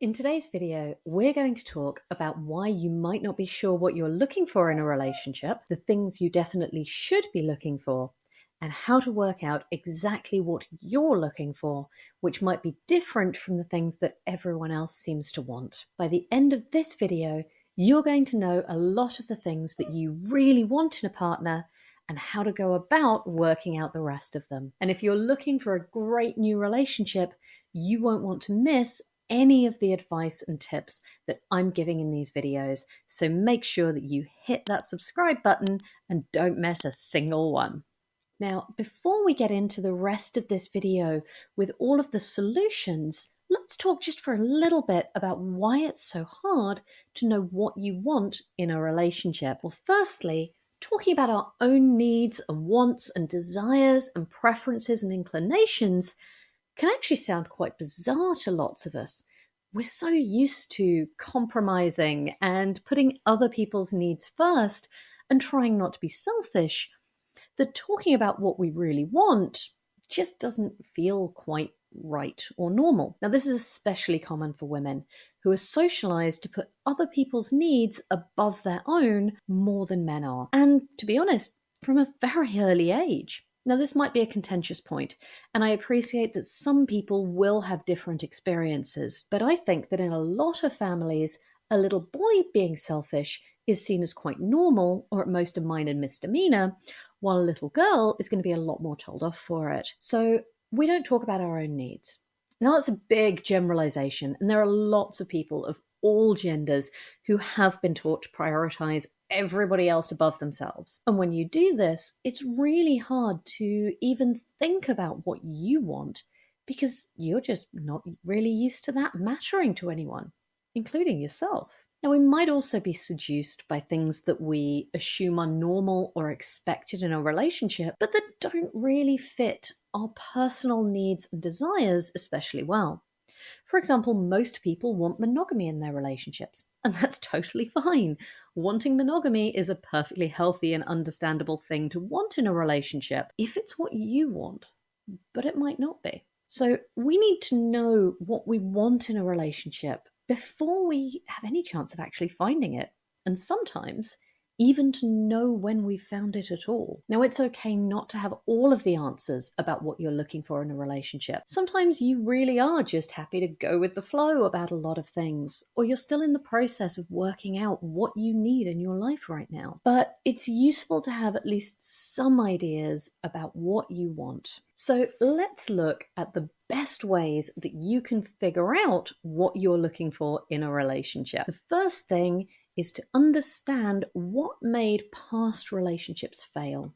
In today's video, we're going to talk about why you might not be sure what you're looking for in a relationship, the things you definitely should be looking for, and how to work out exactly what you're looking for, which might be different from the things that everyone else seems to want. By the end of this video, you're going to know a lot of the things that you really want in a partner and how to go about working out the rest of them. And if you're looking for a great new relationship, you won't want to miss any of the advice and tips that I'm giving in these videos. So make sure that you hit that subscribe button and don't miss a single one. Now, before we get into the rest of this video with all of the solutions, let's talk just for a little bit about why it's so hard to know what you want in a relationship. Well, firstly, talking about our own needs and wants and desires and preferences and inclinations can actually sound quite bizarre to lots of us. We're so used to compromising and putting other people's needs first and trying not to be selfish that talking about what we really want just doesn't feel quite right or normal. Now, this is especially common for women who are socialized to put other people's needs above their own more than men are. And to be honest, from a very early age. Now, this might be a contentious point, and I appreciate that some people will have different experiences, but I think that in a lot of families, a little boy being selfish is seen as quite normal, or at most a minor misdemeanor, while a little girl is going to be a lot more told off for it. So we don't talk about our own needs. Now, that's a big generalization, and there are lots of people of all genders who have been taught to prioritize everybody else above themselves. And when you do this, it's really hard to even think about what you want because you're just not really used to that mattering to anyone, including yourself. Now, we might also be seduced by things that we assume are normal or expected in a relationship, but that don't really fit our personal needs and desires especially well. For example, most people want monogamy in their relationships, and that's totally fine. Wanting monogamy is a perfectly healthy and understandable thing to want in a relationship if it's what you want, but it might not be. So we need to know what we want in a relationship before we have any chance of actually finding it, and sometimes even to know when we've found it at all. Now, it's okay not to have all of the answers about what you're looking for in a relationship. Sometimes you really are just happy to go with the flow about a lot of things, or you're still in the process of working out what you need in your life right now. But it's useful to have at least some ideas about what you want. So let's look at the best ways that you can figure out what you're looking for in a relationship. The first thing is to understand what made past relationships fail.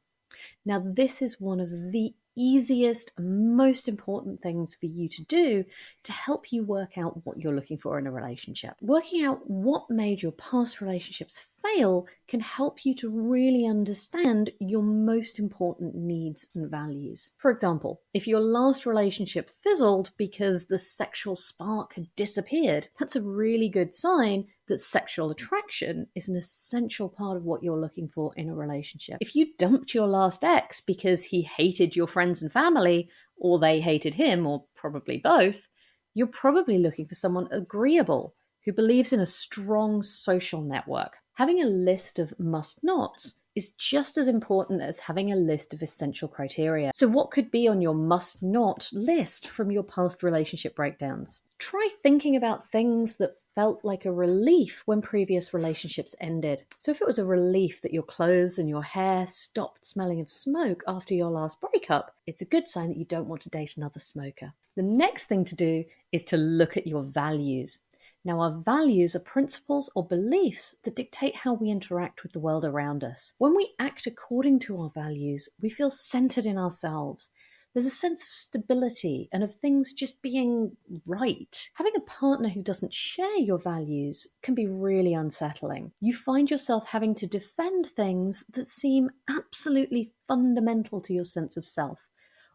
Now, this is one of the easiest, most important things for you to do to help you work out what you're looking for in a relationship. Working out what made your past relationships fail can help you to really understand your most important needs and values. For example, if your last relationship fizzled because the sexual spark had disappeared, that's a really good sign that sexual attraction is an essential part of what you're looking for in a relationship. If you dumped your last ex because he hated your friends and family, or they hated him, or probably both, you're probably looking for someone agreeable who believes in a strong social network. Having a list of must-nots is just as important as having a list of essential criteria. So what could be on your must-not list from your past relationship breakdowns? Try thinking about things that felt like a relief when previous relationships ended. So if it was a relief that your clothes and your hair stopped smelling of smoke after your last breakup, it's a good sign that you don't want to date another smoker. The next thing to do is to look at your values. Now, our values are principles or beliefs that dictate how we interact with the world around us. When we act according to our values, we feel centered in ourselves. There's a sense of stability and of things just being right. Having a partner who doesn't share your values can be really unsettling. You find yourself having to defend things that seem absolutely fundamental to your sense of self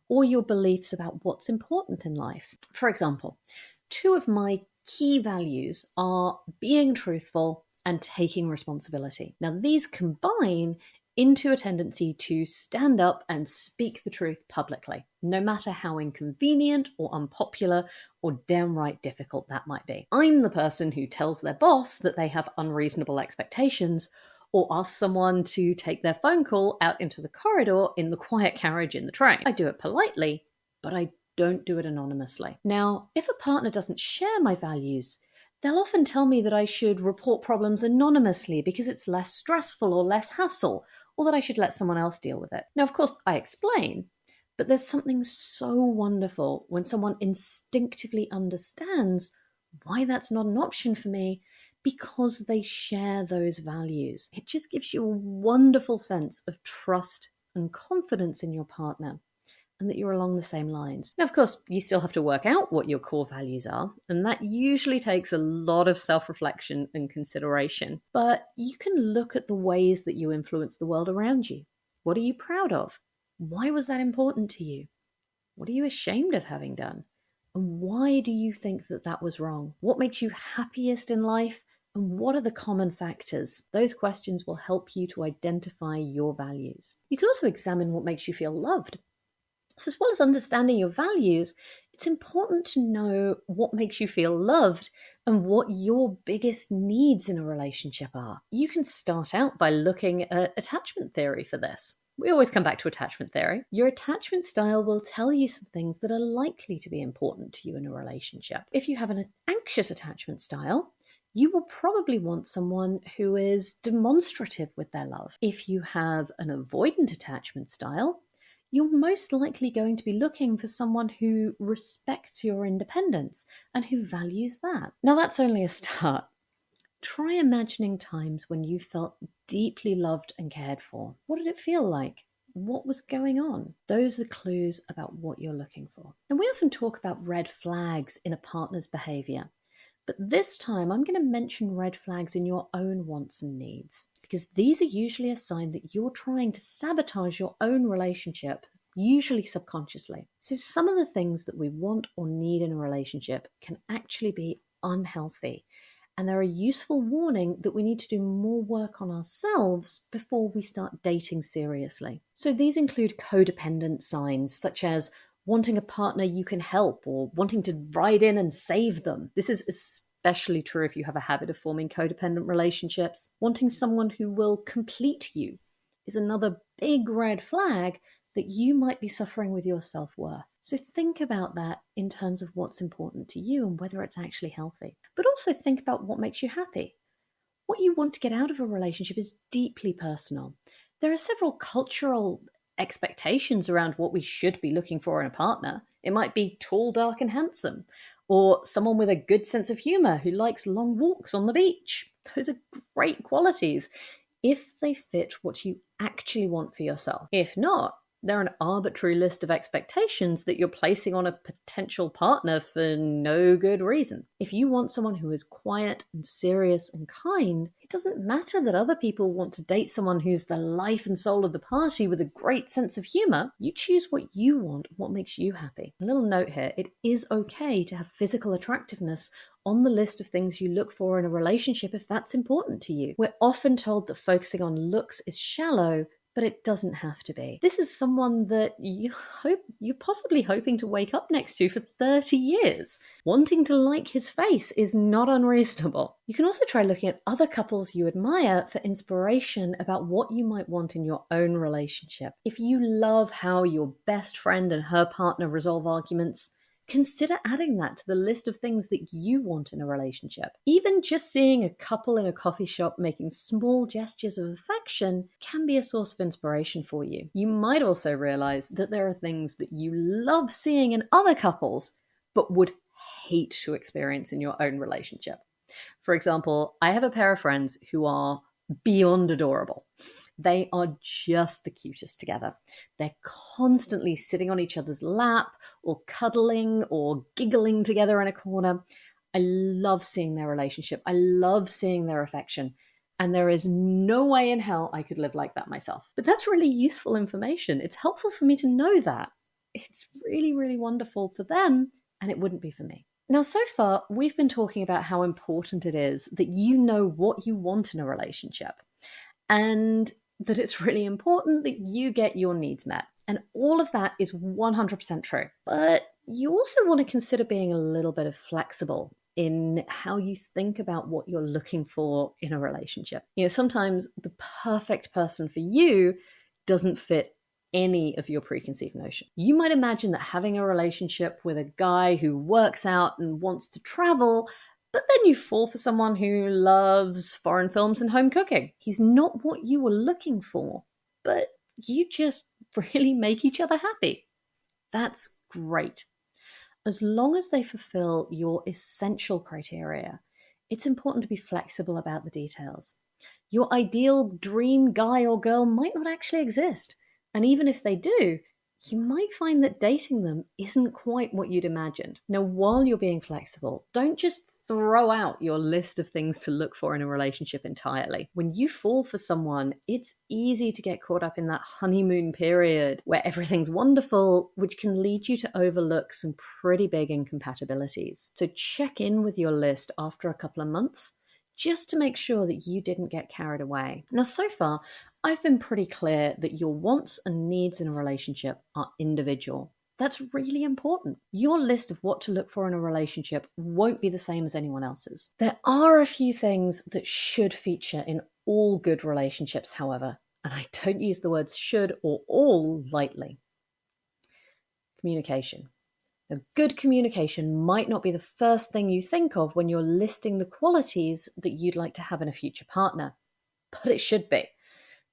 or your beliefs about what's important in life. For example, two of my key values are being truthful and taking responsibility. Now, these combine into a tendency to stand up and speak the truth publicly, no matter how inconvenient or unpopular or downright difficult that might be. I'm the person who tells their boss that they have unreasonable expectations, or asks someone to take their phone call out into the corridor in the quiet carriage in the train. I do it politely, but I don't do it anonymously. Now, if a partner doesn't share my values, they'll often tell me that I should report problems anonymously because it's less stressful or less hassle, or that I should let someone else deal with it. Now, of course, I explain, but there's something so wonderful when someone instinctively understands why that's not an option for me, because they share those values. It just gives you a wonderful sense of trust and confidence in your partner, and that you're along the same lines. Now, of course, you still have to work out what your core values are, and that usually takes a lot of self-reflection and consideration. But you can look at the ways that you influence the world around you. What are you proud of? Why was that important to you? What are you ashamed of having done? And why do you think that that was wrong? What makes you happiest in life? And what are the common factors? Those questions will help you to identify your values. You can also examine what makes you feel loved. So, as well as understanding your values, it's important to know what makes you feel loved and what your biggest needs in a relationship are. You can start out by looking at attachment theory for this. We always come back to attachment theory. Your attachment style will tell you some things that are likely to be important to you in a relationship. If you have an anxious attachment style, you will probably want someone who is demonstrative with their love. If you have an avoidant attachment style, you're most likely going to be looking for someone who respects your independence and who values that. Now, that's only a start. Try imagining times when you felt deeply loved and cared for. What did it feel like? What was going on? Those are clues about what you're looking for. And we often talk about red flags in a partner's behavior. But this time, I'm going to mention red flags in your own wants and needs, because these are usually a sign that you're trying to sabotage your own relationship, usually subconsciously. So some of the things that we want or need in a relationship can actually be unhealthy. And they're a useful warning that we need to do more work on ourselves before we start dating seriously. So these include codependent signs, such as wanting a partner you can help or wanting to ride in and save them. This is especially true if you have a habit of forming codependent relationships. Wanting someone who will complete you is another big red flag that you might be suffering with your self-worth. So think about that in terms of what's important to you and whether it's actually healthy. But also think about what makes you happy. What you want to get out of a relationship is deeply personal. There are several cultural expectations around what we should be looking for in a partner. It might be tall, dark, and handsome, or someone with a good sense of humor who likes long walks on the beach. Those are great qualities if they fit what you actually want for yourself. If not, they're an arbitrary list of expectations that you're placing on a potential partner for no good reason. If you want someone who is quiet and serious and kind, it doesn't matter that other people want to date someone who's the life and soul of the party with a great sense of humor. You choose what you want, what makes you happy. A little note here, it is okay to have physical attractiveness on the list of things you look for in a relationship if that's important to you. We're often told that focusing on looks is shallow, but it doesn't have to be. This is someone that you're possibly hoping to wake up next to for 30 years. Wanting to like his face is not unreasonable. You can also try looking at other couples you admire for inspiration about what you might want in your own relationship. If you love how your best friend and her partner resolve arguments, consider adding that to the list of things that you want in a relationship. Even just seeing a couple in a coffee shop making small gestures of affection can be a source of inspiration for you. You might also realize that there are things that you love seeing in other couples, but would hate to experience in your own relationship. For example, I have a pair of friends who are beyond adorable. They are just the cutest together. They're constantly sitting on each other's lap or cuddling or giggling together in a corner. I love seeing their relationship. I love seeing their affection. And there is no way in hell I could live like that myself. But that's really useful information. It's helpful for me to know that. It's really, really wonderful for them, and it wouldn't be for me. Now, so far, we've been talking about how important it is that you know what you want in a relationship. And that it's really important that you get your needs met. And all of that is 100% true. But you also want to consider being a little bit of flexible in how you think about what you're looking for in a relationship. Sometimes the perfect person for you doesn't fit any of your preconceived notion. You might imagine that having a relationship with a guy who works out and wants to travel, but then you fall for someone who loves foreign films and home cooking. He's not what you were looking for, but you just really make each other happy. That's great. As long as they fulfill your essential criteria, it's important to be flexible about the details. Your ideal dream guy or girl might not actually exist. And even if they do, you might find that dating them isn't quite what you'd imagined. Now, while you're being flexible, don't just throw out your list of things to look for in a relationship entirely. When you fall for someone, it's easy to get caught up in that honeymoon period where everything's wonderful, which can lead you to overlook some pretty big incompatibilities. So check in with your list after a couple of months, just to make sure that you didn't get carried away. Now, so far, I've been pretty clear that your wants and needs in a relationship are individual. That's really important. Your list of what to look for in a relationship won't be the same as anyone else's. There are a few things that should feature in all good relationships, however, and I don't use the words should or all lightly. Communication. Now, good communication might not be the first thing you think of when you're listing the qualities that you'd like to have in a future partner, but it should be.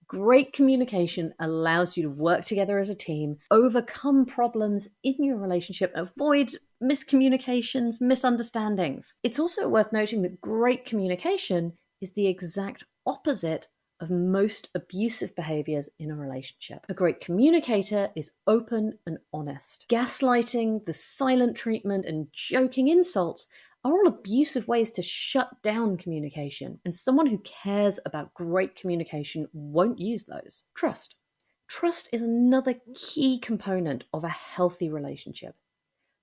Great communication allows you to work together as a team, overcome problems in your relationship, avoid miscommunications, misunderstandings. It's also worth noting that great communication is the exact opposite of most abusive behaviors in a relationship. A great communicator is open and honest. Gaslighting, the silent treatment, and joking insults are all abusive ways to shut down communication, and someone who cares about great communication won't use those. Trust. Trust is another key component of a healthy relationship.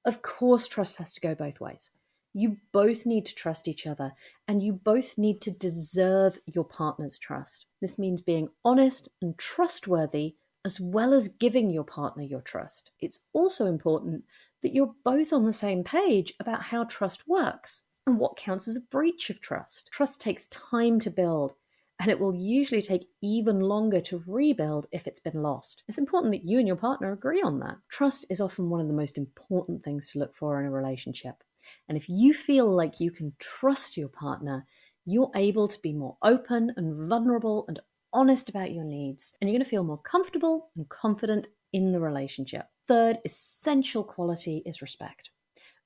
Of course, trust has to go both ways. You both need to trust each other, and you both need to deserve your partner's trust. This means being honest and trustworthy, as well as giving your partner your trust. It's also important that you're both on the same page about how trust works and what counts as a breach of trust. Trust takes time to build, and it will usually take even longer to rebuild if it's been lost. It's important that you and your partner agree on that. Trust is often one of the most important things to look for in a relationship. And if you feel like you can trust your partner, you're able to be more open and vulnerable and honest about your needs, and you're going to feel more comfortable and confident in the relationship. Third essential quality is respect.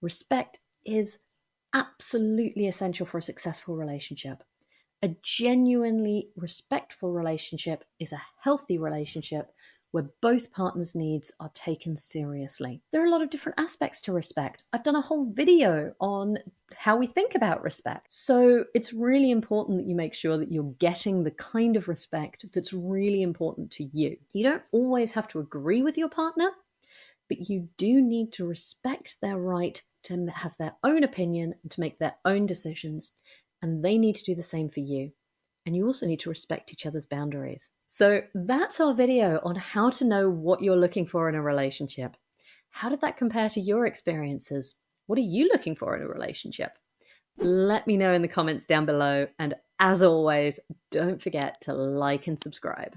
Respect is absolutely essential for a successful relationship. A genuinely respectful relationship is a healthy relationship where both partners' needs are taken seriously. There are a lot of different aspects to respect. I've done a whole video on how we think about respect. So it's really important that you make sure that you're getting the kind of respect that's really important to you. You don't always have to agree with your partner, but you do need to respect their right to have their own opinion and to make their own decisions, and they need to do the same for you. And you also need to respect each other's boundaries. So that's our video on how to know what you're looking for in a relationship. How did that compare to your experiences? What are you looking for in a relationship? Let me know in the comments down below. And as always, don't forget to like and subscribe.